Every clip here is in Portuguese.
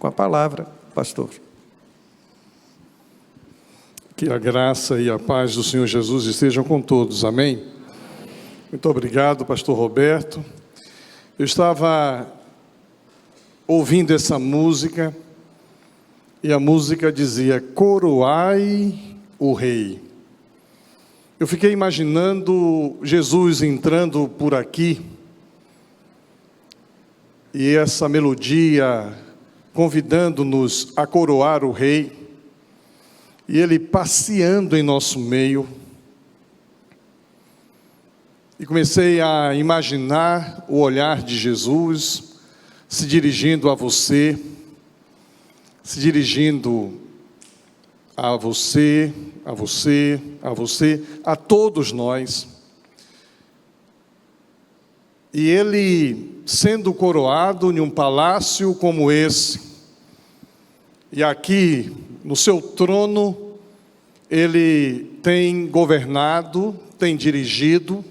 Com a palavra, pastor. Que a graça e a paz do Senhor Jesus estejam com todos, amém? Muito obrigado, pastor Roberto. Eu estava ouvindo essa música, e a música dizia, coroai o rei. Eu fiquei imaginando Jesus entrando por aqui, e essa melodia convidando-nos a coroar o rei, e Ele passeando em nosso meio. E comecei a imaginar o olhar de Jesus se dirigindo a você, se dirigindo a você, a você, a você, a todos nós. E Ele sendo coroado em um palácio como esse, e aqui no seu trono, Ele tem governado, tem dirigido.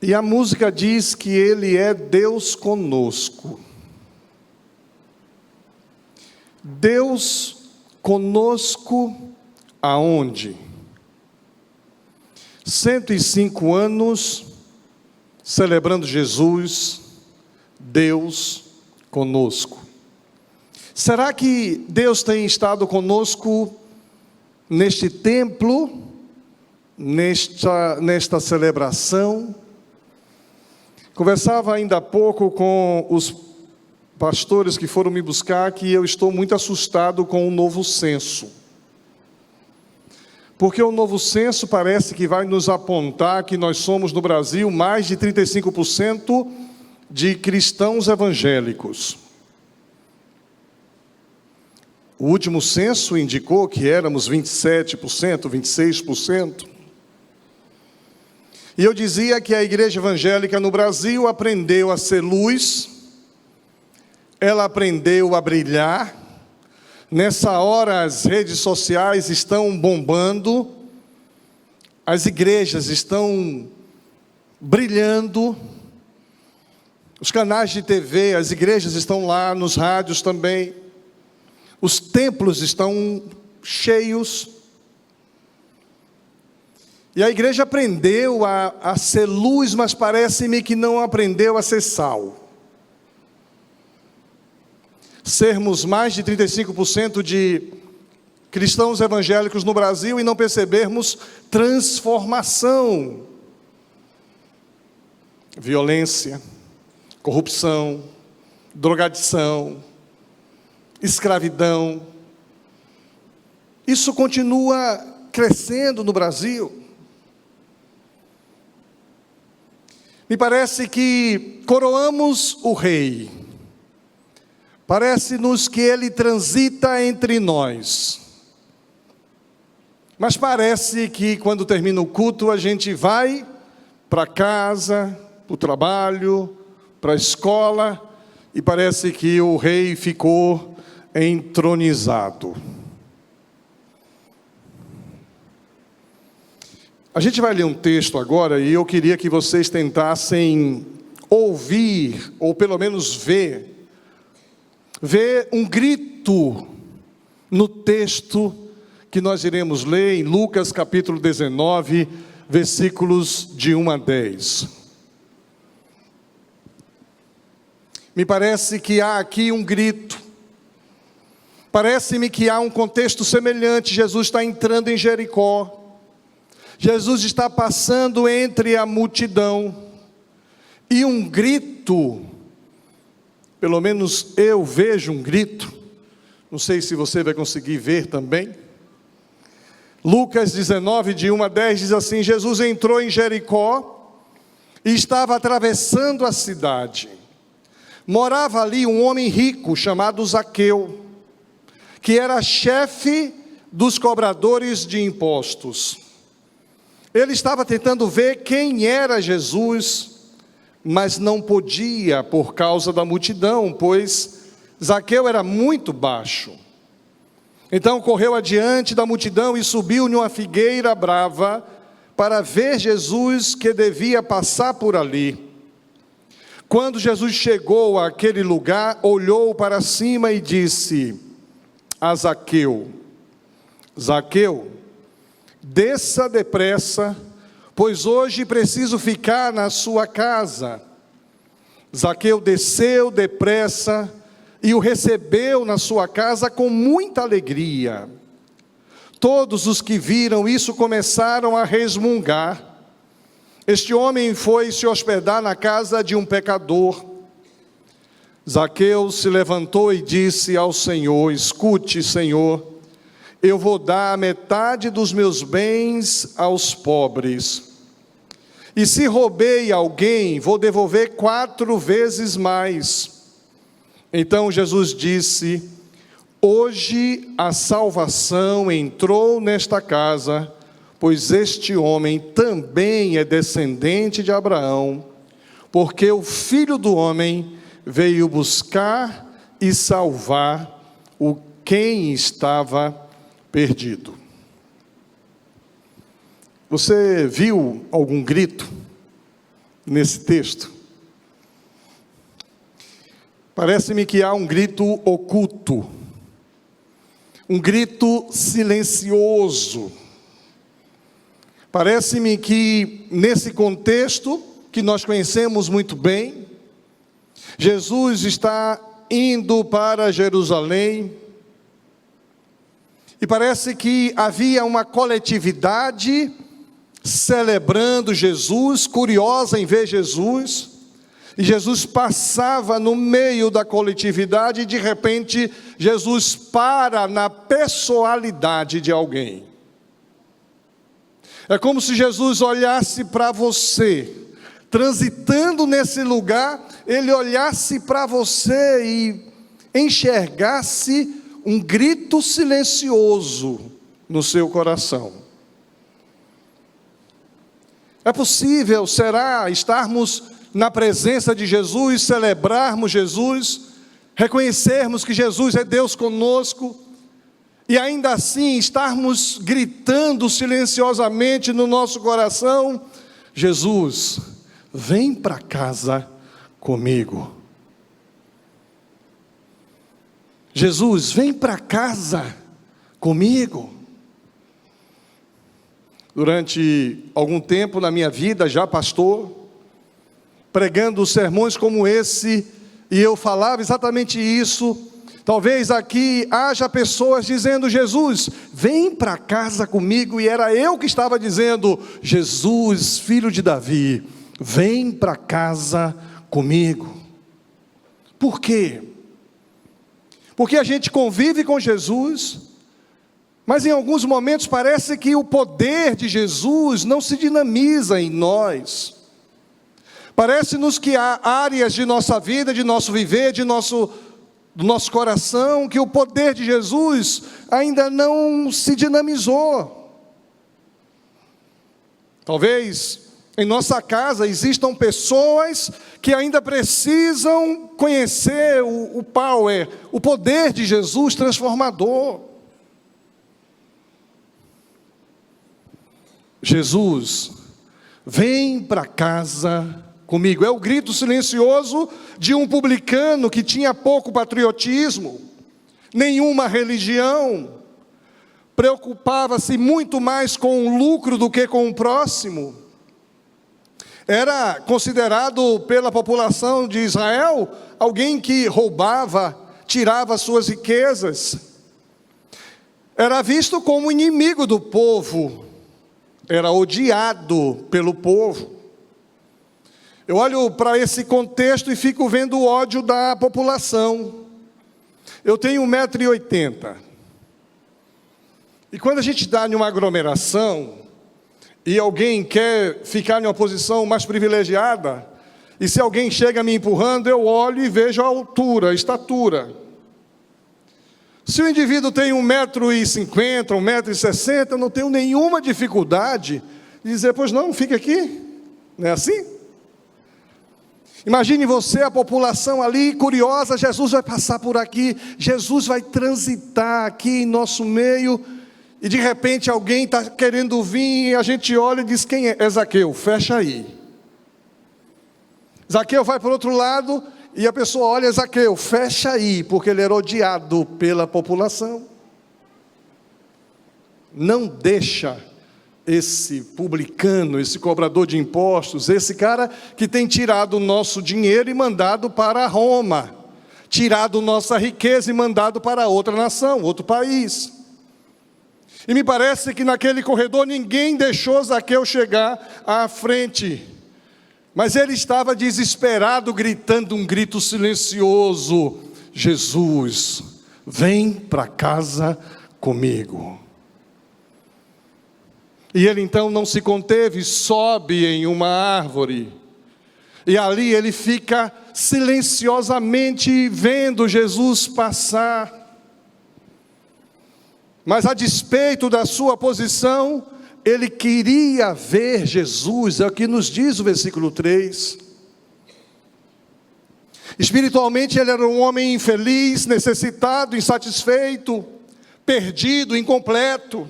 E a música diz que Ele é Deus conosco. Deus conosco aonde? 105 anos, celebrando Jesus, Deus conosco. Será que Deus tem estado conosco neste templo, nesta celebração? Conversava ainda há pouco com os pastores que foram me buscar, que eu estou muito assustado com o novo censo. Porque o novo censo parece que vai nos apontar que nós somos no Brasil mais de 35% de cristãos evangélicos. O último censo indicou que éramos 27%, 26%. E eu dizia que a igreja evangélica no Brasil aprendeu a ser luz, ela aprendeu a brilhar. Nessa hora as redes sociais estão bombando, as igrejas estão brilhando, os canais de TV, as igrejas estão lá, nos rádios também, os templos estão cheios. E a igreja aprendeu a ser luz, mas parece-me que não aprendeu a ser sal. Sermos mais de 35% de cristãos evangélicos no Brasil e não percebermos transformação. Violência, corrupção, drogadição, escravidão. Isso continua crescendo no Brasil. Me parece que coroamos o rei. Parece-nos que ele transita entre nós. Mas parece que quando termina o culto, a gente vai para casa, para o trabalho, para a escola, e parece que o rei ficou entronizado. A gente vai ler um texto agora, e eu queria que vocês tentassem ouvir, ou pelo menos ver um grito no texto que nós iremos ler em Lucas capítulo 19, versículos de 1 a 10. Me parece que há aqui um grito. Parece-me que há um contexto semelhante. Jesus está entrando em Jericó. Jesus está passando entre a multidão. E um grito, pelo menos eu vejo um grito, não sei se você vai conseguir ver também. Lucas 19, de 1 a 10, diz assim: Jesus entrou em Jericó e estava atravessando a cidade. Morava ali um homem rico chamado Zaqueu, que era chefe dos cobradores de impostos. Ele estava tentando ver quem era Jesus, mas não podia por causa da multidão, pois Zaqueu era muito baixo. Então correu adiante da multidão e subiu numa figueira brava para ver Jesus, que devia passar por ali. Quando Jesus chegou àquele lugar, olhou para cima e disse a Zaqueu: Zaqueu, desça depressa, pois hoje preciso ficar na sua casa. Zaqueu desceu depressa e o recebeu na sua casa com muita alegria. Todos os que viram isso começaram a resmungar. Este homem foi se hospedar na casa de um pecador. Zaqueu se levantou e disse ao Senhor: escute, Senhor, eu vou dar a metade dos meus bens aos pobres. E se roubei alguém, vou devolver 4 vezes mais. Então Jesus disse: hoje a salvação entrou nesta casa, pois este homem também é descendente de Abraão, porque o Filho do Homem veio buscar e salvar quem estava perdido. Você viu algum grito nesse texto? Parece-me que há um grito oculto, um grito silencioso. Parece-me que nesse contexto, que nós conhecemos muito bem, Jesus está indo para Jerusalém, e parece que havia uma coletividade celebrando Jesus, curiosa em ver Jesus, e Jesus passava no meio da coletividade, e de repente Jesus para na pessoalidade de alguém. É como se Jesus olhasse para você, transitando nesse lugar, ele olhasse para você e enxergasse um grito silencioso no seu coração. É possível, será, estarmos na presença de Jesus, celebrarmos Jesus, reconhecermos que Jesus é Deus conosco, e ainda assim estarmos gritando silenciosamente no nosso coração: Jesus, vem para casa comigo. Jesus, vem para casa comigo. Durante algum tempo na minha vida, já pastor, pregando sermões como esse, e eu falava exatamente isso. Talvez aqui haja pessoas dizendo: Jesus, vem para casa comigo, e era eu que estava dizendo: Jesus, filho de Davi, vem para casa comigo. Por quê? Porque a gente convive com Jesus, mas em alguns momentos parece que o poder de Jesus não se dinamiza em nós. Parece-nos que há áreas de nossa vida, de nosso viver, do nosso coração, que o poder de Jesus ainda não se dinamizou. Talvez em nossa casa existam pessoas que ainda precisam conhecer o power, o poder de Jesus transformador. Jesus, vem para casa comigo. É o grito silencioso de um publicano que tinha pouco patriotismo, nenhuma religião, preocupava-se muito mais com o lucro do que com o próximo. Era considerado pela população de Israel alguém que roubava, tirava suas riquezas. Era visto como inimigo do povo, era odiado pelo povo. Eu olho para esse contexto e fico vendo o ódio da população. Eu tenho 1,80 m. E quando a gente está em uma aglomeração, e alguém quer ficar em uma posição mais privilegiada, e se alguém chega me empurrando, eu olho e vejo a altura, a estatura. Se o indivíduo tem 1,50 m, 1,60 m, eu não tenho nenhuma dificuldade de dizer: pois não, fica aqui. Não é assim? Imagine você, a população ali, curiosa: Jesus vai passar por aqui, Jesus vai transitar aqui em nosso meio, e de repente alguém está querendo vir, e a gente olha e diz: quem é? É Zaqueu, fecha aí. Zaqueu vai para o outro lado e a pessoa olha: Zaqueu, fecha aí, porque ele era odiado pela população. Não deixa esse publicano, esse cobrador de impostos, esse cara que tem tirado o nosso dinheiro e mandado para Roma, tirado nossa riqueza e mandado para outra nação, outro país. E me parece que naquele corredor ninguém deixou Zaqueu chegar à frente, mas ele estava desesperado, gritando um grito silencioso: Jesus, vem para casa comigo. E ele então não se conteve, sobe em uma árvore, e ali ele fica silenciosamente vendo Jesus passar. Mas a despeito da sua posição, ele queria ver Jesus, é o que nos diz o versículo 3. Espiritualmente ele era um homem infeliz, necessitado, insatisfeito, perdido, incompleto.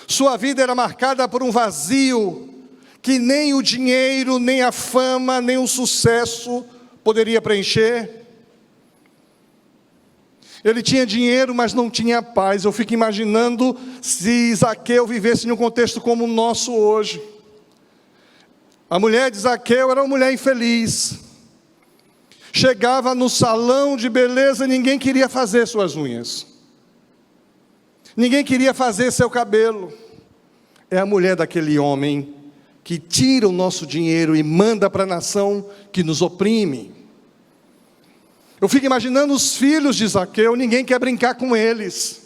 Sua vida era marcada por um vazio que nem o dinheiro, nem a fama, nem o sucesso poderia preencher. Ele tinha dinheiro, mas não tinha paz. Eu fico imaginando se Zaqueu vivesse em um contexto como o nosso hoje. A mulher de Zaqueu era uma mulher infeliz. Chegava no salão de beleza, ninguém queria fazer suas unhas. Ninguém queria fazer seu cabelo. É a mulher daquele homem que tira o nosso dinheiro e manda para a nação que nos oprime. Eu fico imaginando os filhos de Zaqueu, ninguém quer brincar com eles.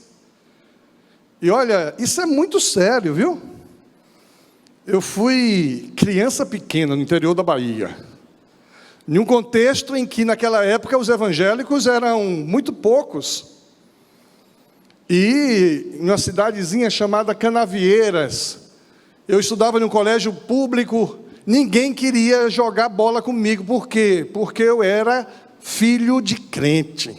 E olha, isso é muito sério, viu? Eu fui criança pequena no interior da Bahia, em um contexto em que naquela época os evangélicos eram muito poucos. E em uma cidadezinha chamada Canavieiras, eu estudava num colégio público, ninguém queria jogar bola comigo. Por quê? Porque eu era filho de crente.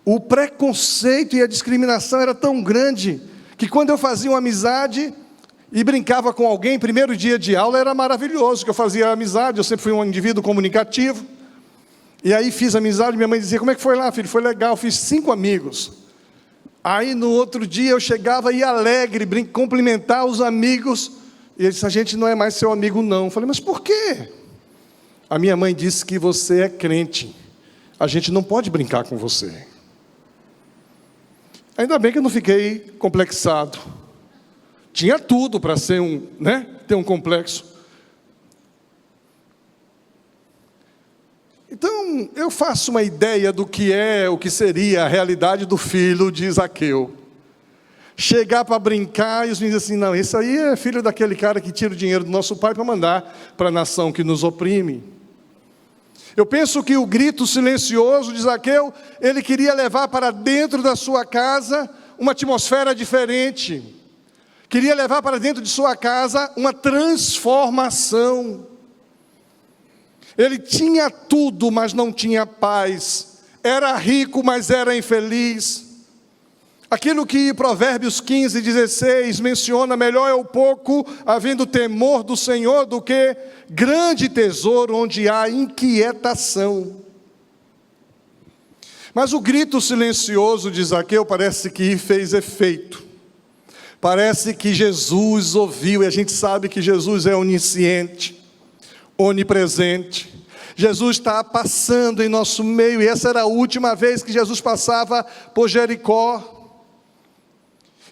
O preconceito e a discriminação era tão grande, que quando eu fazia uma amizade e brincava com alguém, primeiro dia de aula era maravilhoso, que eu fazia amizade, eu sempre fui um indivíduo comunicativo. E aí fiz amizade, minha mãe dizia: como é que foi lá, filho? Foi legal, fiz 5 amigos. Aí no outro dia eu chegava e alegre, cumprimentar os amigos, e ele disse: a gente não é mais seu amigo não. Eu falei: mas por quê? A minha mãe disse que você é crente, a gente não pode brincar com você. Ainda bem que eu não fiquei complexado. Tinha tudo para ser ter um complexo. Então, eu faço uma ideia do que o que seria a realidade do filho de Zaqueu. Chegar para brincar e os meninos assim: não, esse aí é filho daquele cara que tira o dinheiro do nosso pai para mandar para a nação que nos oprime. Eu penso que o grito silencioso de Zaqueu, ele queria levar para dentro da sua casa uma atmosfera diferente. Queria levar para dentro de sua casa uma transformação. Ele tinha tudo, mas não tinha paz. Era rico, mas era infeliz. Aquilo que Provérbios 15:16 menciona: melhor é o pouco, havendo temor do Senhor, do que grande tesouro onde há inquietação. Mas o grito silencioso de Zaqueu parece que fez efeito. Parece que Jesus ouviu, e a gente sabe que Jesus é onisciente, onipresente. Jesus está passando em nosso meio, e essa era a última vez que Jesus passava por Jericó.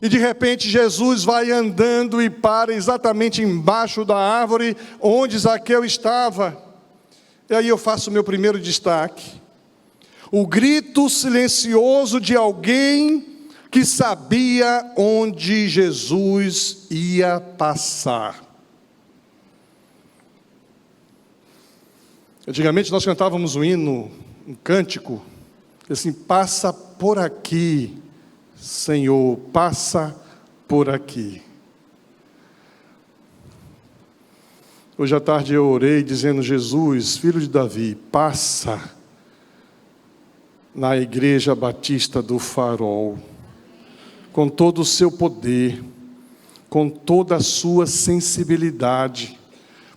E de repente Jesus vai andando e para exatamente embaixo da árvore onde Zaqueu estava. E aí eu faço o meu primeiro destaque: o grito silencioso de alguém que sabia onde Jesus ia passar. Antigamente nós cantávamos um hino, um cântico, assim: passa por aqui, Senhor, passa por aqui. Hoje à tarde eu orei dizendo: Jesus, filho de Davi, passa na Igreja Batista do Farol, com todo o seu poder, com toda a sua sensibilidade.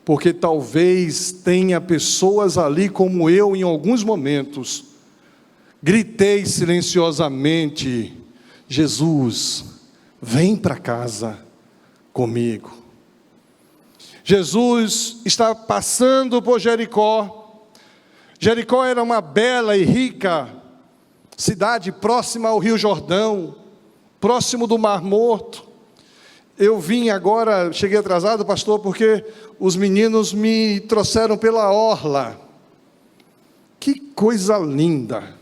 porque talvez tenha pessoas ali como eu, em alguns momentos, gritei silenciosamente: Jesus, vem para casa comigo. Jesus está passando por Jericó. Jericó era uma bela e rica cidade próxima ao Rio Jordão, próximo do Mar Morto. Eu vim agora, cheguei atrasado, pastor, porque os meninos me trouxeram pela orla. Que coisa linda!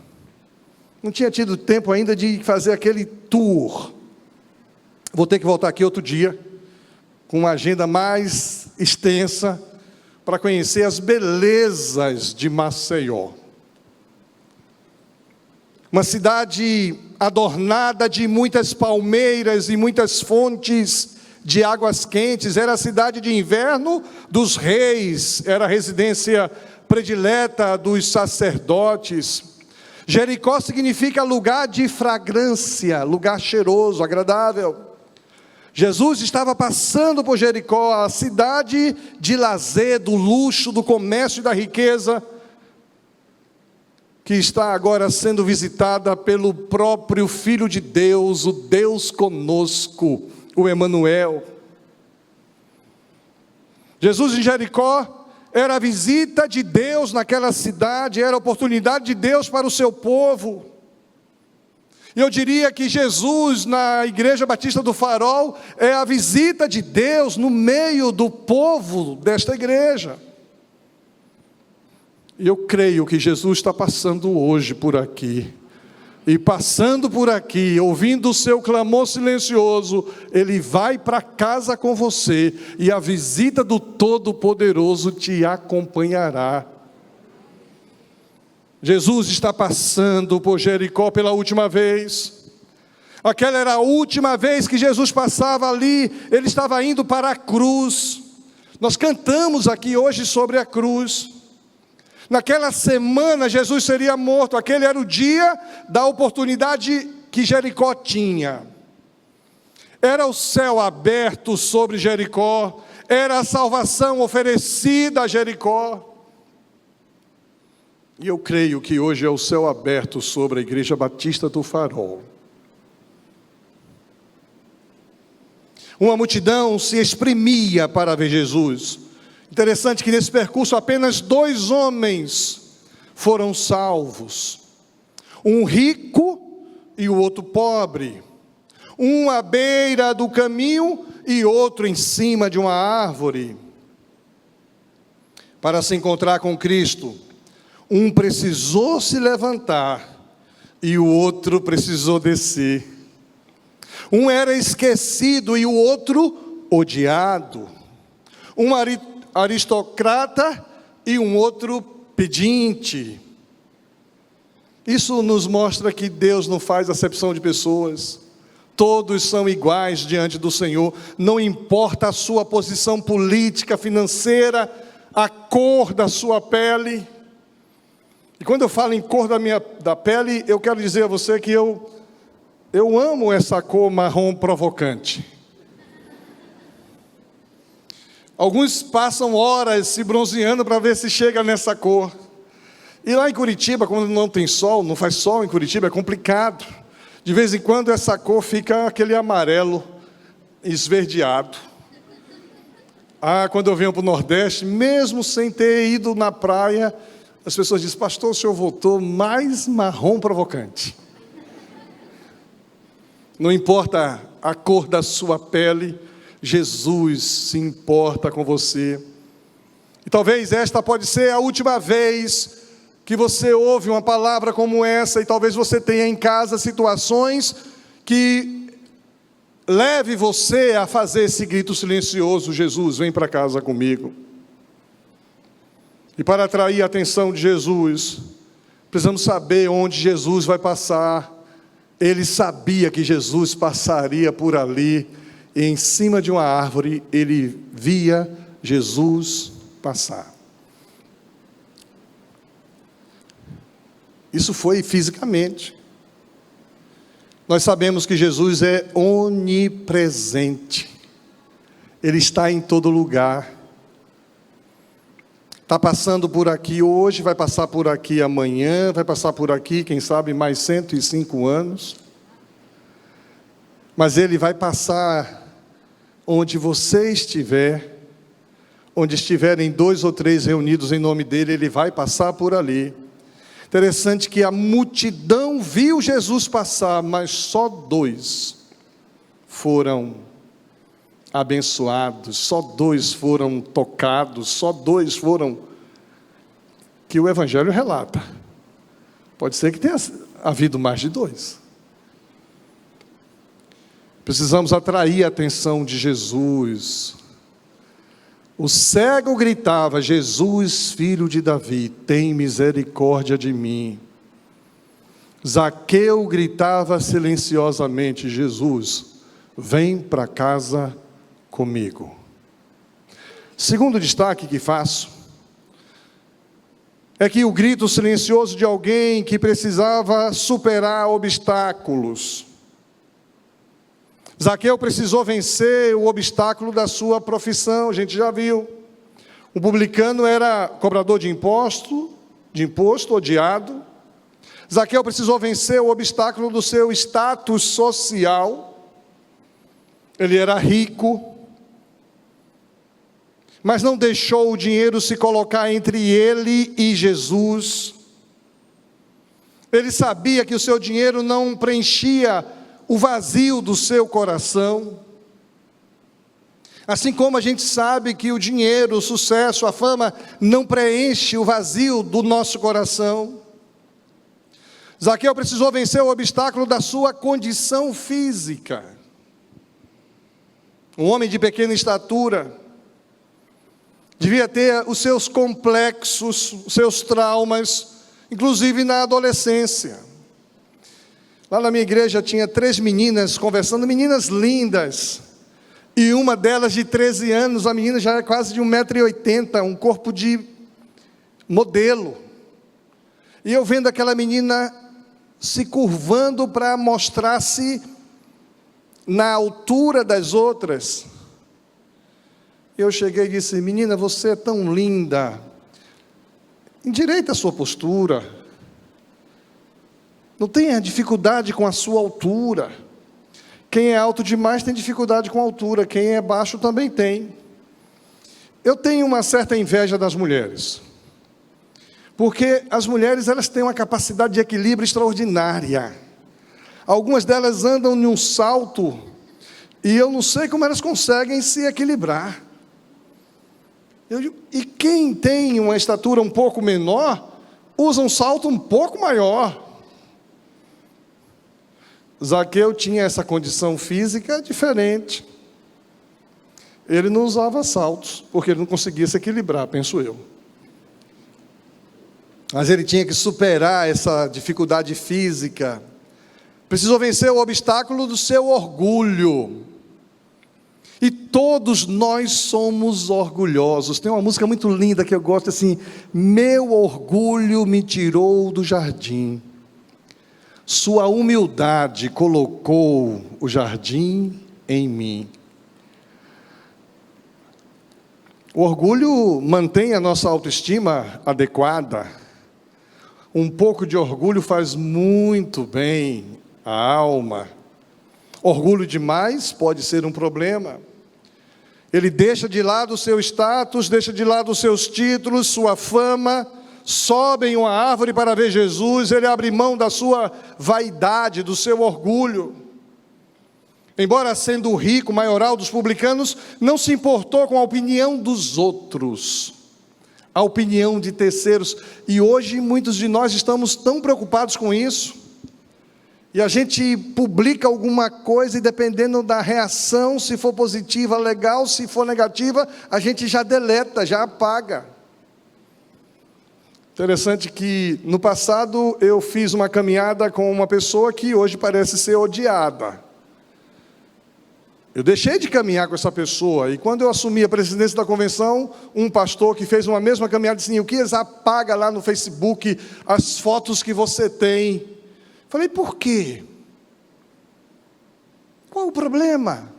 Não tinha tido tempo ainda de fazer aquele tour. Vou ter que voltar aqui outro dia, com uma agenda mais extensa, para conhecer as belezas de Maceió. Uma cidade adornada de muitas palmeiras e muitas fontes de águas quentes. Era a cidade de inverno dos reis, era a residência predileta dos sacerdotes. Jericó significa lugar de fragrância, lugar cheiroso, agradável. Jesus estava passando por Jericó, a cidade de lazer, do luxo, do comércio e da riqueza, que está agora sendo visitada pelo próprio Filho de Deus, o Deus conosco, o Emanuel. Jesus em Jericó era a visita de Deus naquela cidade, era a oportunidade de Deus para o seu povo. E eu diria que Jesus, na Igreja Batista do Farol, é a visita de Deus no meio do povo desta igreja. E eu creio que Jesus está passando hoje por aqui. E passando por aqui, ouvindo o seu clamor silencioso, Ele vai para casa com você, e a visita do Todo-Poderoso te acompanhará. Jesus está passando por Jericó pela última vez. Aquela era a última vez que Jesus passava ali. Ele estava indo para a cruz. Nós cantamos aqui hoje sobre a cruz. Naquela semana Jesus seria morto. Aquele era o dia da oportunidade que Jericó tinha. Era o céu aberto sobre Jericó. Era a salvação oferecida a Jericó. E eu creio que hoje é o céu aberto sobre a Igreja Batista do Farol. Uma multidão se exprimia para ver Jesus. Interessante que nesse percurso apenas 2 homens foram salvos. Um rico e o outro pobre. Um à beira do caminho e outro em cima de uma árvore. Para se encontrar com Cristo, um precisou se levantar e o outro precisou descer. Um era esquecido e o outro odiado. Um aristocrata e um outro pedinte. Isso nos mostra que Deus não faz acepção de pessoas. Todos são iguais diante do Senhor. Não importa a sua posição política, financeira, a cor da sua pele. E quando eu falo em cor da pele, eu quero dizer a você que eu amo essa cor marrom provocante. Alguns passam horas se bronzeando para ver se chega nessa cor. E lá em Curitiba, quando não tem sol, não faz sol em Curitiba, é complicado. De vez em quando essa cor fica aquele amarelo esverdeado. Quando eu venho para o Nordeste, mesmo sem ter ido na praia, as pessoas dizem: pastor, o senhor voltou mais marrom provocante. Não importa a cor da sua pele, Jesus se importa com você. E talvez esta pode ser a última vez que você ouve uma palavra como essa, e talvez você tenha em casa situações que leve você a fazer esse grito silencioso: Jesus, vem para casa comigo. E para atrair a atenção de Jesus, precisamos saber onde Jesus vai passar. Ele sabia que Jesus passaria por ali, e em cima de uma árvore ele via Jesus passar. Isso foi fisicamente. Nós sabemos que Jesus é onipresente. Ele está em todo lugar. Está passando por aqui hoje, vai passar por aqui amanhã, vai passar por aqui, quem sabe, mais 105 anos. Mas Ele vai passar onde você estiver, onde estiverem 2 ou 3 reunidos em nome dEle, Ele vai passar por ali. Interessante que a multidão viu Jesus passar, mas só 2 foram abençoados, só 2 foram tocados, só 2 foram, que o Evangelho relata. Pode ser que tenha havido mais de 2. Precisamos atrair a atenção de Jesus. O cego gritava: Jesus, filho de Davi, tem misericórdia de mim. Zaqueu gritava silenciosamente: Jesus, vem para casa comigo. Segundo destaque que faço é que o grito silencioso de alguém que precisava superar obstáculos. Zaqueu precisou vencer o obstáculo da sua profissão, a gente já viu. O publicano era cobrador de imposto, odiado. Zaqueu precisou vencer o obstáculo do seu status social. Ele era rico, mas não deixou o dinheiro se colocar entre ele e Jesus. Ele sabia que o seu dinheiro não preenchia o vazio do seu coração. Assim como a gente sabe que o dinheiro, o sucesso, a fama não preenche o vazio do nosso coração. Zaqueu precisou vencer o obstáculo da sua condição física. Um homem de pequena estatura, devia ter os seus complexos, os seus traumas, inclusive na adolescência. Lá na minha igreja tinha 3 meninas conversando, meninas lindas, e uma delas de 13 anos, a menina já era quase de 1,80 m, um corpo de modelo. E eu vendo aquela menina se curvando para mostrar-se na altura das outras, eu cheguei e disse: menina, você é tão linda, endireita a sua postura, não tenha dificuldade com a sua altura. Quem é alto demais tem dificuldade com a altura, quem é baixo também tem. Eu tenho uma certa inveja das mulheres, porque as mulheres, elas têm uma capacidade de equilíbrio extraordinária. Algumas delas andam num salto, e eu não sei como elas conseguem se equilibrar. E quem tem uma estatura um pouco menor, usa um salto um pouco maior. Zaqueu tinha essa condição física diferente. Ele não usava saltos, porque ele não conseguia se equilibrar, penso eu. Mas ele tinha que superar essa dificuldade física. Precisou vencer o obstáculo do seu orgulho. E todos nós somos orgulhosos. Tem uma música muito linda que eu gosto assim: meu orgulho me tirou do jardim, sua humildade colocou o jardim em mim. O orgulho mantém a nossa autoestima adequada. Um pouco de orgulho faz muito bem à alma. Orgulho demais pode ser um problema. Ele deixa de lado o seu status, deixa de lado os seus títulos, sua fama, sobe em uma árvore para ver Jesus. Ele abre mão da sua vaidade, do seu orgulho. Embora sendo o rico, maioral dos publicanos, não se importou com a opinião dos outros, a opinião de terceiros. E hoje muitos de nós estamos tão preocupados com isso. E a gente publica alguma coisa e dependendo da reação, se for positiva, legal, se for negativa, a gente já deleta, já apaga. Interessante que no passado eu fiz uma caminhada com uma pessoa que hoje parece ser odiada. Eu deixei de caminhar com essa pessoa, e quando eu assumi a presidência da convenção, um pastor que fez uma mesma caminhada disse: o que eles apaga lá no Facebook as fotos que você tem? Falei: por quê? Qual o problema?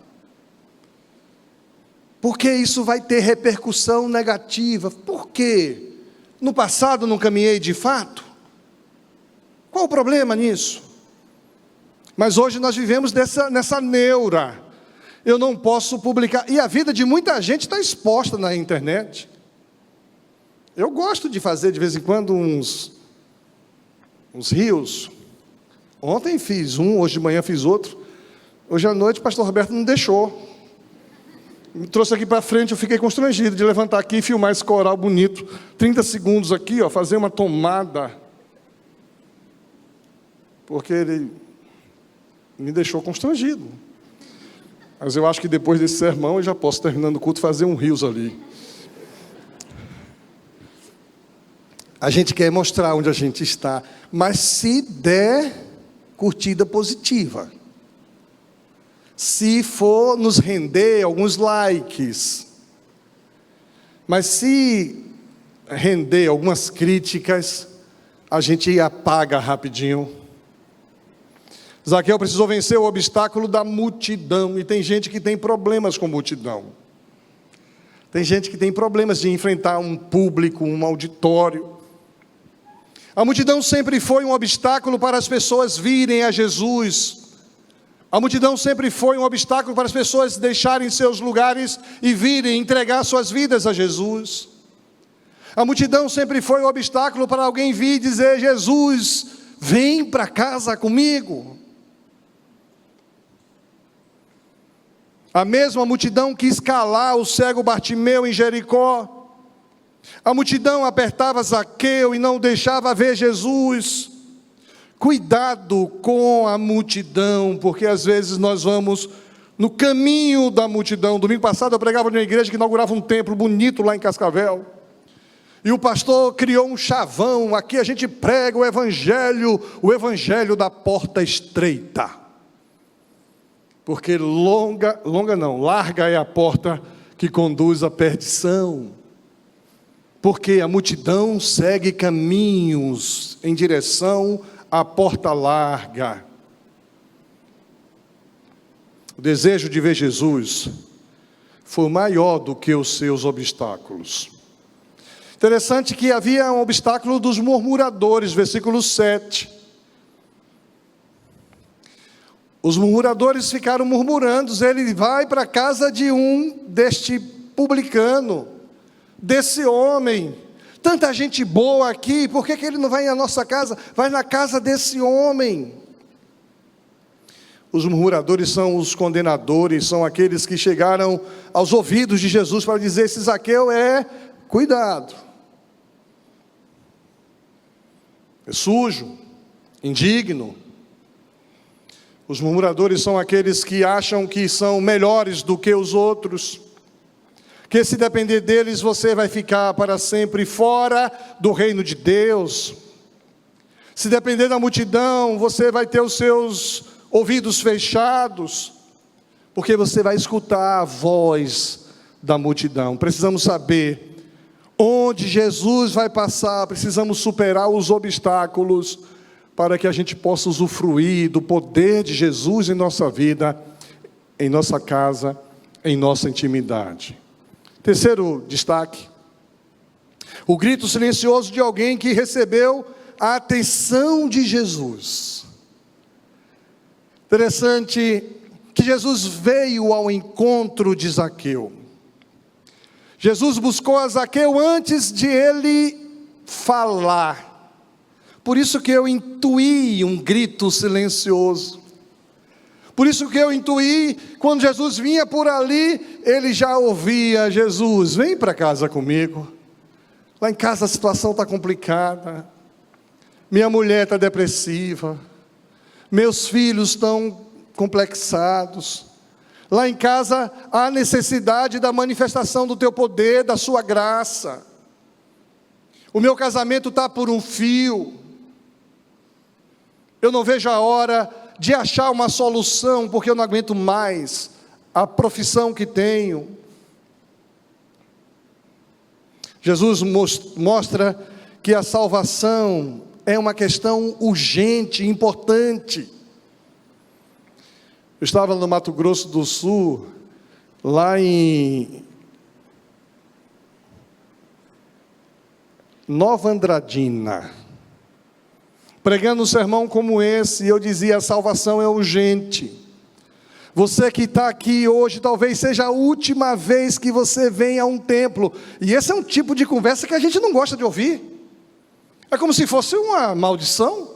Porque isso vai ter repercussão negativa. Por quê? No passado não caminhei de fato? Qual o problema nisso? Mas hoje nós vivemos nessa neura. Eu não posso publicar. E a vida de muita gente está exposta na internet. Eu gosto de fazer de vez em quando uns reels. Ontem fiz um, hoje de manhã fiz outro. Hoje à noite o pastor Roberto não deixou. Me trouxe aqui para frente, eu fiquei constrangido de levantar aqui e filmar esse coral bonito. 30 segundos aqui, ó, fazer uma tomada. Porque ele me deixou constrangido. Mas eu acho que depois desse sermão eu já posso, terminando o culto, fazer um rios ali. A gente quer mostrar onde a gente está, mas se der curtida positiva, se for nos render alguns likes, mas se render algumas críticas, a gente apaga rapidinho. Zaqueu precisou vencer o obstáculo da multidão, e tem gente que tem problemas com multidão. Tem gente que tem problemas de enfrentar um público, um auditório. A multidão sempre foi um obstáculo para as pessoas virem a Jesus. A multidão sempre foi um obstáculo para as pessoas deixarem seus lugares e virem entregar suas vidas a Jesus. A multidão sempre foi um obstáculo para alguém vir e dizer: Jesus, vem para casa comigo. A mesma multidão quis calar o cego Bartimeu em Jericó. A multidão apertava Zaqueu e não deixava ver Jesus. Cuidado com a multidão, porque às vezes nós vamos no caminho da multidão. Domingo passado eu pregava numa igreja que inaugurava um templo bonito lá em Cascavel. E o pastor criou um chavão: aqui a gente prega o evangelho da porta estreita. Porque larga é a porta que conduz à perdição. Porque a multidão segue caminhos em direção à porta larga. O desejo de ver Jesus foi maior do que os seus obstáculos. Interessante que havia um obstáculo dos murmuradores, versículo 7. Os murmuradores ficaram murmurando: ele vai para a casa de deste publicano, desse homem. Tanta gente boa aqui, por que ele não vai à nossa casa? Vai na casa desse homem. Os murmuradores são os condenadores, são aqueles que chegaram aos ouvidos de Jesus para dizer: esse Zaqueu cuidado. É sujo, indigno. Os murmuradores são aqueles que acham que são melhores do que os outros, que se depender deles você vai ficar para sempre fora do reino de Deus. Se depender da multidão, você vai ter os seus ouvidos fechados, porque você vai escutar a voz da multidão. Precisamos saber onde Jesus vai passar, precisamos superar os obstáculos, para que a gente possa usufruir do poder de Jesus em nossa vida, em nossa casa, em nossa intimidade. Terceiro destaque: o grito silencioso de alguém que recebeu a atenção de Jesus. Interessante que Jesus veio ao encontro de Zaqueu. Jesus buscou a Zaqueu antes de ele falar. Por isso que eu intuí um grito silencioso. Por isso que eu intuí, quando Jesus vinha por ali, ele já ouvia: Jesus, vem para casa comigo. Lá em casa a situação está complicada. Minha mulher está depressiva. Meus filhos estão complexados. Lá em casa há necessidade da manifestação do teu poder, da sua graça. O meu casamento está por um fio. Eu não vejo a hora de achar uma solução, porque eu não aguento mais a profissão que tenho. Jesus mostra que a salvação é uma questão urgente, importante. Eu estava no Mato Grosso do Sul, lá em Nova Andradina, pregando um sermão como esse, e eu dizia: a salvação é urgente. Você que está aqui hoje, talvez seja a última vez que você vem a um templo, e esse é um tipo de conversa que a gente não gosta de ouvir, é como se fosse uma maldição,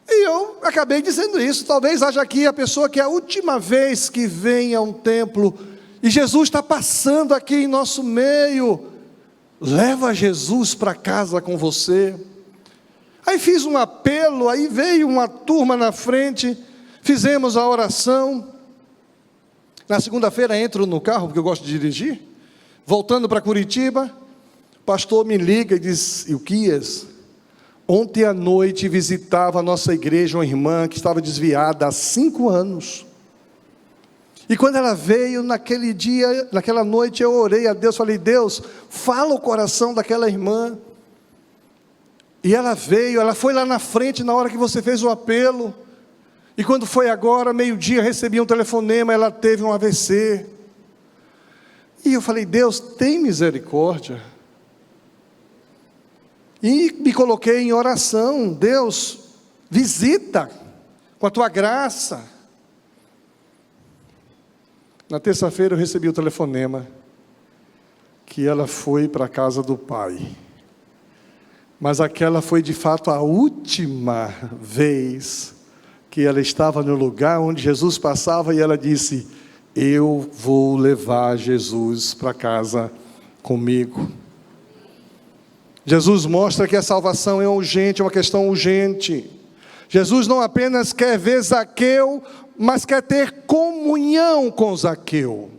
e eu acabei dizendo isso. Talvez haja aqui a pessoa que é a última vez que vem a um templo, e Jesus está passando aqui em nosso meio. Leva Jesus para casa com você. Aí fiz um apelo, aí veio uma turma na frente, fizemos a oração. Na segunda-feira entro no carro, porque eu gosto de dirigir, voltando para Curitiba, o pastor me liga e diz: Ilquias, ontem à noite visitava a nossa igreja uma irmã que estava desviada há 5 anos. E quando ela veio naquele dia, naquela noite, eu orei a Deus, falei: Deus, fala o coração daquela irmã. E ela veio, ela foi lá na frente na hora que você fez o apelo. E quando foi agora, meio-dia, recebi um telefonema, ela teve um AVC. E eu falei: Deus, tem misericórdia. E me coloquei em oração: Deus, visita com a tua graça. Na terça-feira eu recebi o telefonema que ela foi para a casa do pai. Mas aquela foi de fato a última vez que ela estava no lugar onde Jesus passava, e ela disse: eu vou levar Jesus para casa comigo. Jesus mostra que a salvação é urgente, é uma questão urgente. Jesus não apenas quer ver Zaqueu, mas quer ter comunhão com Zaqueu.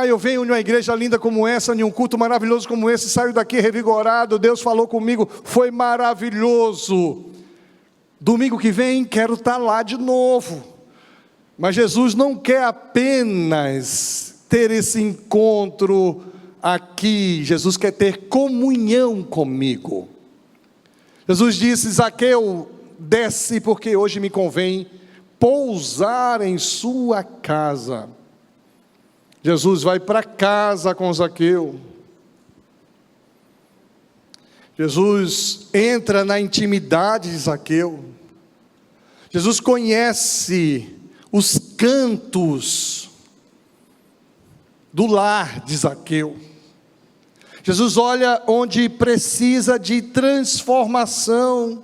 Eu venho em uma igreja linda como essa, em um culto maravilhoso como esse, saio daqui revigorado, Deus falou comigo, foi maravilhoso. Domingo que vem quero estar lá de novo. Mas Jesus não quer apenas ter esse encontro aqui, Jesus quer ter comunhão comigo. Jesus disse: Zaqueu, desce, porque hoje me convém pousar em sua casa. Jesus vai para casa com Zaqueu. Jesus entra na intimidade de Zaqueu. Jesus conhece os cantos do lar de Zaqueu. Jesus olha onde precisa de transformação.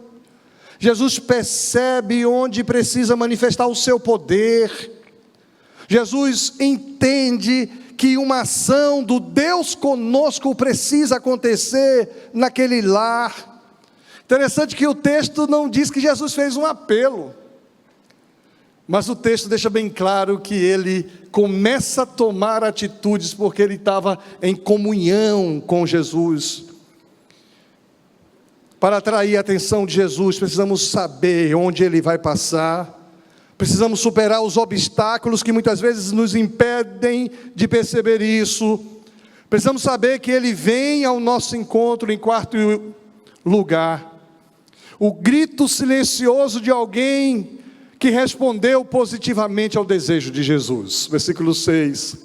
Jesus percebe onde precisa manifestar o seu poder. Jesus entende que uma ação do Deus conosco precisa acontecer naquele lar. Interessante que o texto não diz que Jesus fez um apelo, mas o texto deixa bem claro que ele começa a tomar atitudes porque ele estava em comunhão com Jesus. Para atrair a atenção de Jesus, precisamos saber onde ele vai passar. Precisamos superar os obstáculos que muitas vezes nos impedem de perceber isso. Precisamos saber que ele vem ao nosso encontro. Em quarto lugar, o grito silencioso de alguém que respondeu positivamente ao desejo de Jesus. Versículo 6.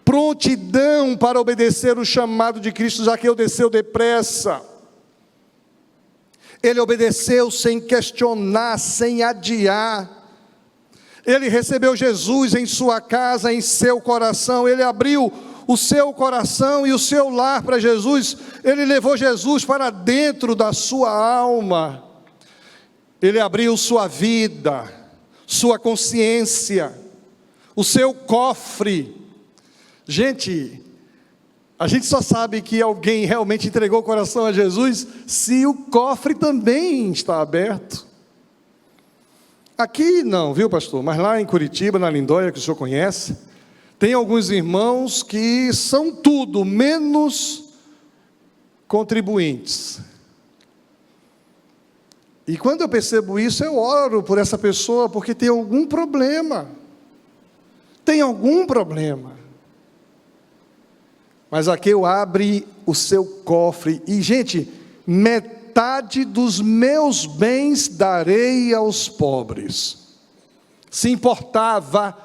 Prontidão para obedecer o chamado de Cristo. Zaqueu desceu depressa. Ele obedeceu sem questionar, sem adiar. Ele recebeu Jesus em sua casa, em seu coração. Ele abriu o seu coração e o seu lar para Jesus. Ele levou Jesus para dentro da sua alma. Ele abriu sua vida, sua consciência, o seu cofre. Gente, a gente só sabe que alguém realmente entregou o coração a Jesus se o cofre também está aberto. Aqui não, viu, pastor? Mas lá em Curitiba, na Lindóia, que o senhor conhece, tem alguns irmãos que são tudo menos contribuintes. E quando eu percebo isso, eu oro por essa pessoa, porque tem algum problema. Tem algum problema. Mas Zaqueu abre o seu cofre. E, gente, metade dos meus bens darei aos pobres. Se importava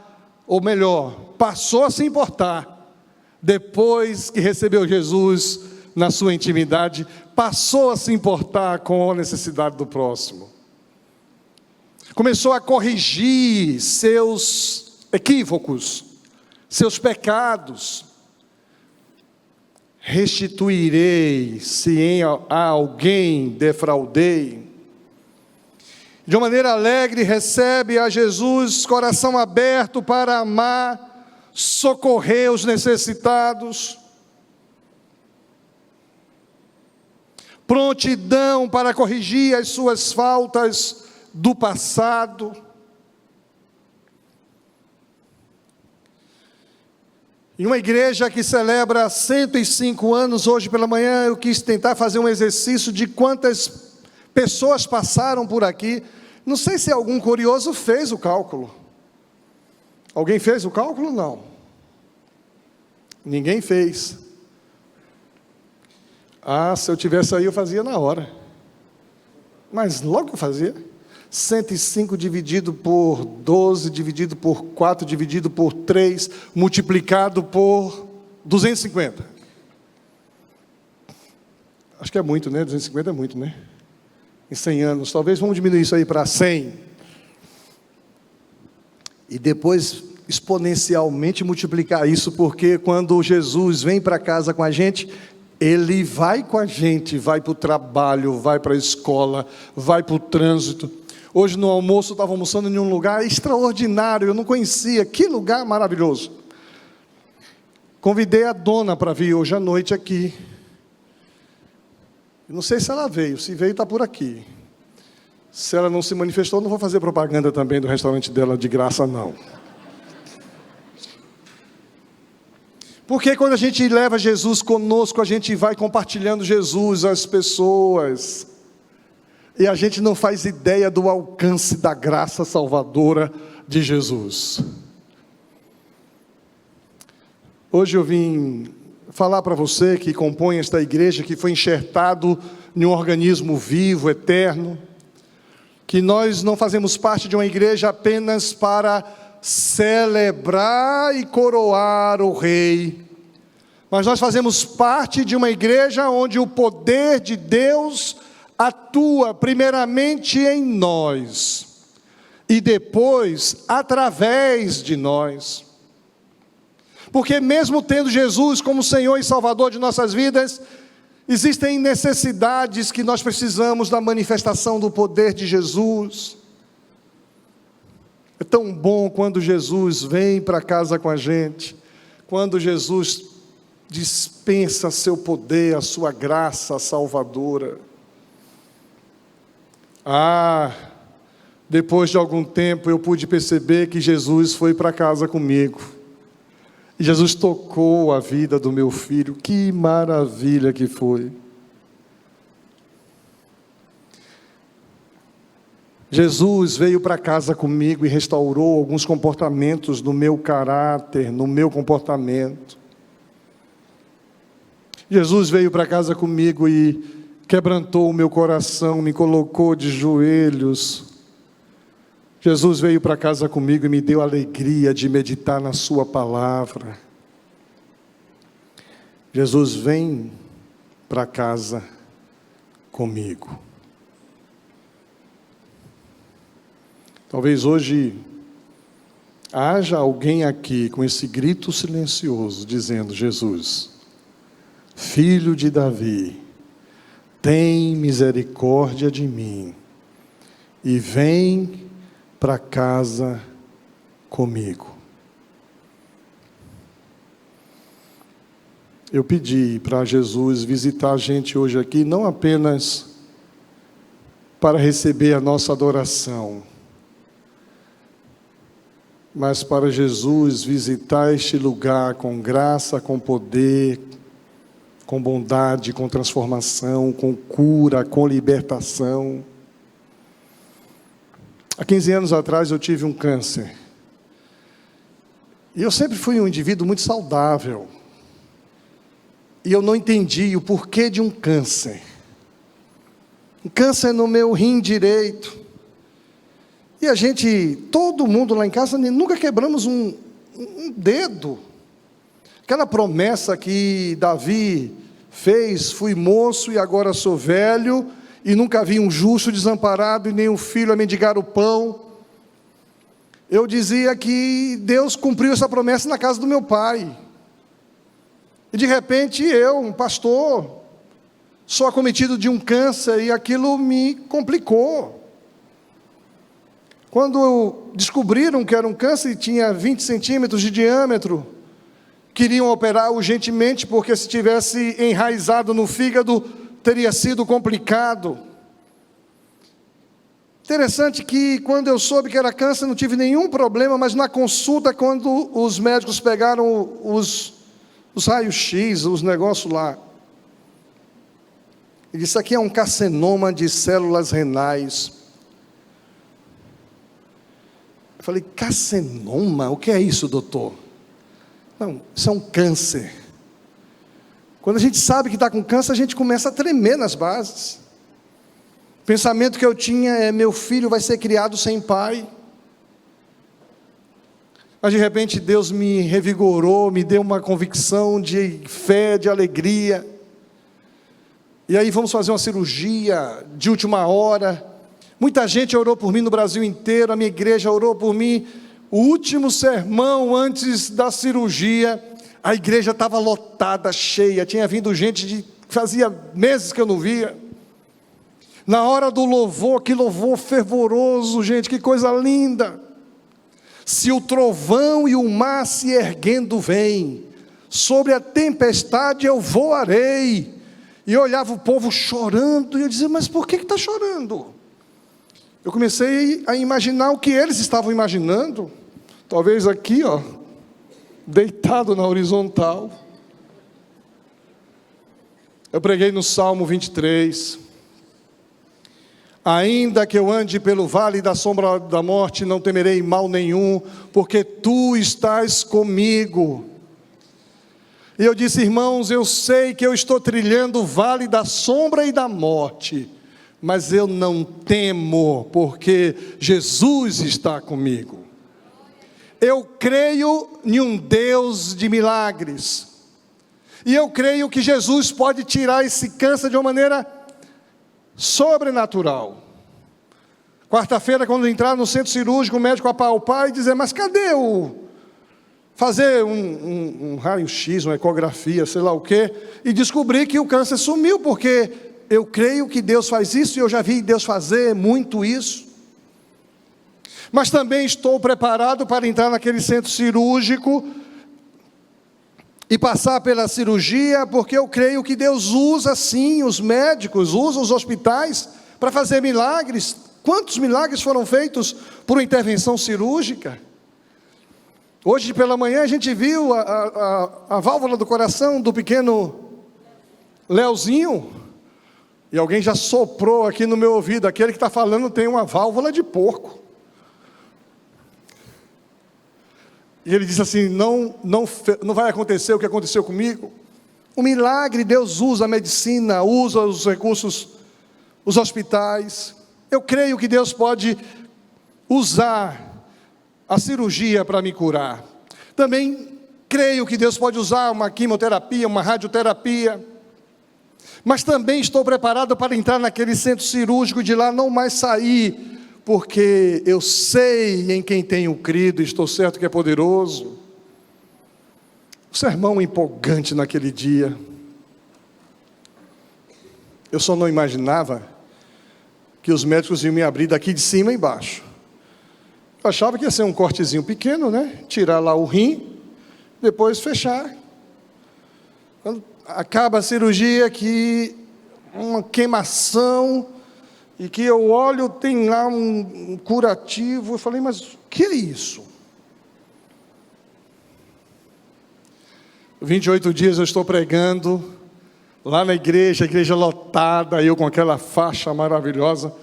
ou melhor, passou a se importar, depois que recebeu Jesus na sua intimidade, passou a se importar com a necessidade do próximo. Começou a corrigir seus equívocos, seus pecados. Restituirei se a alguém defraudei. De uma maneira alegre, recebe a Jesus, coração aberto para amar, socorrer os necessitados. Prontidão para corrigir as suas faltas do passado. Em uma igreja que celebra 105 anos, hoje pela manhã eu quis tentar fazer um exercício de quantas pessoas passaram por aqui. Não sei se algum curioso fez o cálculo. Alguém fez o cálculo? Não. Ninguém fez. Se eu tivesse aí eu fazia na hora. Mas logo eu fazia. 105 dividido por 12, dividido por 4, dividido por 3, multiplicado por 250. Acho que é muito, né? 250 é muito, né? Em 100 anos. Talvez vamos diminuir isso aí para 100. E depois exponencialmente multiplicar isso, porque quando Jesus vem para casa com a gente, Ele vai com a gente, vai para o trabalho, vai para a escola, vai para o trânsito. Hoje no almoço eu estava almoçando em um lugar extraordinário, eu não conhecia, que lugar maravilhoso. Convidei a dona para vir hoje à noite aqui. Não sei se ela veio, se veio está por aqui. Se ela não se manifestou, não vou fazer propaganda também do restaurante dela de graça não. Porque quando a gente leva Jesus conosco, a gente vai compartilhando Jesus às pessoas. E a gente não faz ideia do alcance da graça salvadora de Jesus. Hoje eu vim falar para você que compõe esta igreja, que foi enxertado em um organismo vivo, eterno, que nós não fazemos parte de uma igreja apenas para celebrar e coroar o Rei, mas nós fazemos parte de uma igreja onde o poder de Deus atua primeiramente em nós e depois através de nós. Porque mesmo tendo Jesus como Senhor e Salvador de nossas vidas, existem necessidades que nós precisamos da manifestação do poder de Jesus. É tão bom quando Jesus vem para casa com a gente, quando Jesus dispensa seu poder, a sua graça salvadora. Depois de algum tempo eu pude perceber que Jesus foi para casa comigo. E Jesus tocou a vida do meu filho. Que maravilha que foi. Jesus veio para casa comigo e restaurou alguns comportamentos no meu caráter, no meu comportamento. Jesus veio para casa comigo e quebrantou o meu coração, me colocou de joelhos. Jesus veio para casa comigo e me deu a alegria de meditar na sua palavra. Jesus vem para casa comigo. Talvez hoje haja alguém aqui com esse grito silencioso, dizendo: Jesus, Filho de Davi, tem misericórdia de mim e vem para casa comigo. Eu pedi para Jesus visitar a gente hoje aqui, não apenas para receber a nossa adoração, mas para Jesus visitar este lugar com graça, com poder, com bondade, com transformação, com cura, com libertação. Há 15 anos atrás eu tive um câncer. E eu sempre fui um indivíduo muito saudável. E eu não entendi o porquê de um câncer. Um câncer no meu rim direito. E todo mundo lá em casa, nunca quebramos um dedo. Aquela promessa que Davi fez: fui moço e agora sou velho, e nunca vi um justo desamparado e nem um filho a mendigar o pão. Eu dizia que Deus cumpriu essa promessa na casa do meu pai. E de repente eu, um pastor, sou acometido de um câncer, e aquilo me complicou. Quando descobriram que era um câncer e tinha 20 centímetros de diâmetro, queriam operar urgentemente, porque se tivesse enraizado no fígado, teria sido complicado. Interessante que quando eu soube que era câncer, não tive nenhum problema, mas na consulta, quando os médicos pegaram os raios-x, os negócios lá, ele disse: isso aqui é um carcinoma de células renais. Eu falei: carcinoma? O que é isso, doutor? Não, isso é um câncer. Quando a gente sabe que está com câncer, a gente começa a tremer nas bases. O pensamento que eu tinha é: meu filho vai ser criado sem pai. Mas de repente Deus me revigorou, me deu uma convicção de fé, de alegria. E aí vamos fazer uma cirurgia de última hora. Muita gente orou por mim no Brasil inteiro, a minha igreja orou por mim. O último sermão antes da cirurgia, a igreja estava lotada, cheia. Tinha vindo gente fazia meses que eu não via. Na hora do louvor, que louvor fervoroso, gente, que coisa linda. Se o trovão e o mar se erguendo vêm, sobre a tempestade eu voarei. E eu olhava o povo chorando, e eu dizia: mas por que está chorando? Eu comecei a imaginar o que eles estavam imaginando. Talvez aqui, deitado na horizontal. Eu preguei no Salmo 23. Ainda que eu ande pelo vale da sombra da morte, não temerei mal nenhum, porque tu estás comigo. E eu disse: irmãos, eu sei que eu estou trilhando o vale da sombra e da morte, mas eu não temo, porque Jesus está comigo. Eu creio em um Deus de milagres, e eu creio que Jesus pode tirar esse câncer de uma maneira sobrenatural. Quarta-feira, quando entrar no centro cirúrgico, o médico apalpar e dizer: mas cadê fazer um raio-x, uma ecografia, sei lá o quê, e descobrir que o câncer sumiu, porque eu creio que Deus faz isso, e eu já vi Deus fazer muito isso. Mas também estou preparado para entrar naquele centro cirúrgico e passar pela cirurgia, porque eu creio que Deus usa sim os médicos, usa os hospitais para fazer milagres. Quantos milagres foram feitos por uma intervenção cirúrgica? Hoje pela manhã a gente viu a válvula do coração do pequeno Leozinho, e alguém já soprou aqui no meu ouvido: aquele que está falando tem uma válvula de porco. E ele disse assim: não vai acontecer o que aconteceu comigo. O milagre, Deus usa a medicina, usa os recursos, os hospitais. Eu creio que Deus pode usar a cirurgia para me curar. Também creio que Deus pode usar uma quimioterapia, uma radioterapia. Mas também estou preparado para entrar naquele centro cirúrgico e de lá não mais sair, porque eu sei em quem tenho crido e estou certo que é poderoso. O sermão empolgante naquele dia. Eu só não imaginava que os médicos iam me abrir daqui de cima e embaixo. Eu achava que ia ser um cortezinho pequeno, né? Tirar lá o rim, depois fechar. Quando acaba a cirurgia, que uma queimação, e que eu olho, tem lá um curativo. Eu falei: mas o que é isso? 28 dias eu estou pregando lá na igreja, a igreja lotada, eu com aquela faixa maravilhosa.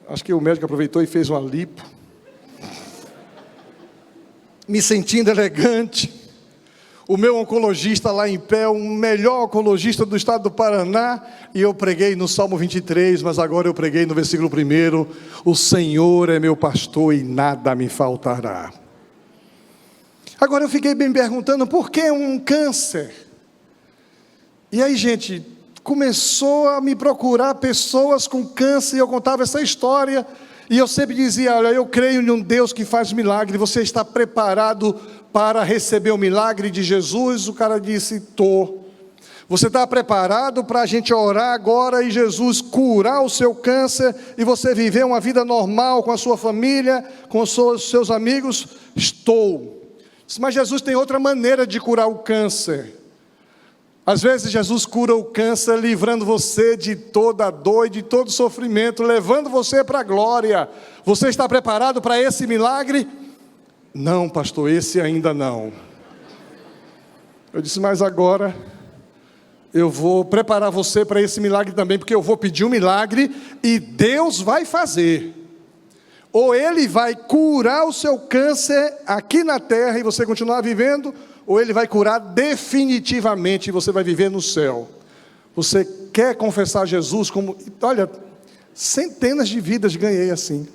Acho que o médico aproveitou e fez uma lipo, me sentindo elegante. O meu oncologista lá em pé, o melhor oncologista do estado do Paraná, e eu preguei no Salmo 23, mas agora eu preguei no versículo 1: o Senhor é meu pastor e nada me faltará. Agora eu fiquei me perguntando, por que um câncer? E aí, gente, começou a me procurar pessoas com câncer, e eu contava essa história, e eu sempre dizia, olha, eu creio em um Deus que faz milagre, você está preparado para receber o milagre de Jesus? O cara disse, estou. Você está preparado para a gente orar agora e Jesus curar o seu câncer e você viver uma vida normal com a sua família, com os seus amigos? Estou. Mas Jesus tem outra maneira de curar o câncer. Às vezes Jesus cura o câncer livrando você de toda a dor e de todo sofrimento, levando você para a glória. Você está preparado para esse milagre? Não, pastor, esse ainda não. Eu disse, mas agora eu vou preparar você para esse milagre também, porque eu vou pedir um milagre e Deus vai fazer. Ou Ele vai curar o seu câncer aqui na terra e você continuar vivendo, ou Ele vai curar definitivamente e você vai viver no céu. Você quer confessar Jesus como... Olha, centenas de vidas ganhei assim.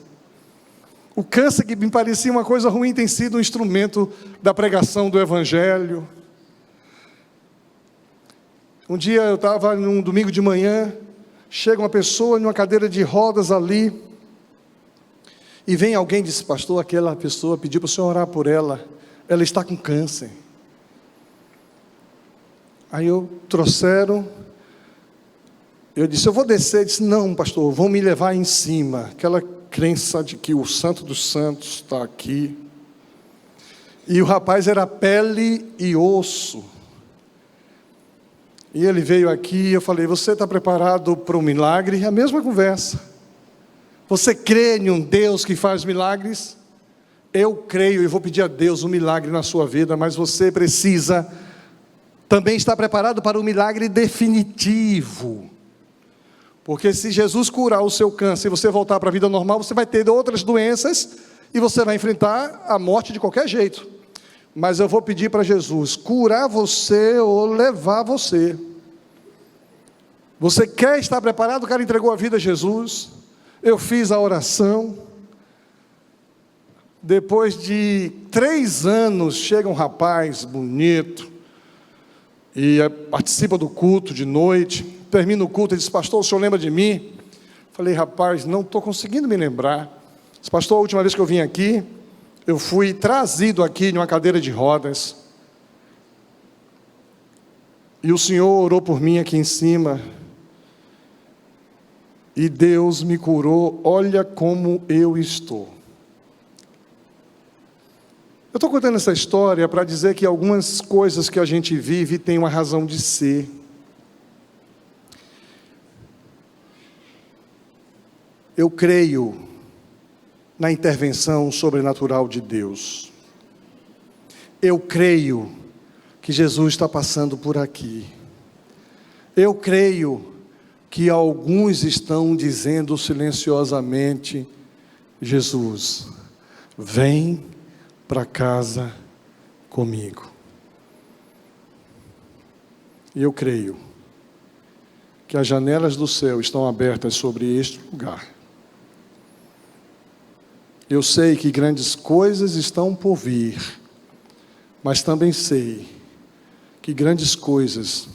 O câncer que me parecia uma coisa ruim tem sido um instrumento da pregação do Evangelho. Um dia eu estava num domingo de manhã, chega uma pessoa numa cadeira de rodas ali, e vem alguém e diz, pastor, aquela pessoa pediu para o senhor orar por ela, ela está com câncer. Aí trouxeram, eu disse, eu vou descer. Ele disse, não pastor, vão me levar em cima, aquela crença de que o santo dos santos está aqui. E o rapaz era pele e osso. E ele veio aqui e eu falei, você está preparado para um milagre? A mesma conversa. Você crê em um Deus que faz milagres? Eu creio e vou pedir a Deus um milagre na sua vida, mas você precisa também estar preparado para o milagre definitivo. Porque se Jesus curar o seu câncer e você voltar para a vida normal, você vai ter outras doenças e você vai enfrentar a morte de qualquer jeito. Mas eu vou pedir para Jesus curar você ou levar você. Você quer estar preparado? O cara entregou a vida a Jesus. Eu fiz a oração. Depois de 3 anos, chega um rapaz bonito e participa do culto de noite. Termina o culto e diz, pastor, o senhor lembra de mim? Falei, rapaz, não estou conseguindo me lembrar. Diz, pastor, a última vez que eu vim aqui, eu fui trazido aqui em uma cadeira de rodas. E o Senhor orou por mim aqui em cima. E Deus me curou. Olha como eu estou. Eu estou contando essa história para dizer que algumas coisas que a gente vive têm uma razão de ser. Eu creio na intervenção sobrenatural de Deus. Eu creio que Jesus está passando por aqui. Eu creio que alguns estão dizendo silenciosamente, Jesus, vem para casa comigo. E eu creio que as janelas do céu estão abertas sobre este lugar. Eu sei que grandes coisas estão por vir, mas também sei que grandes coisas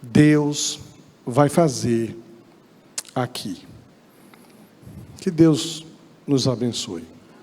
Deus vai fazer aqui. Que Deus nos abençoe.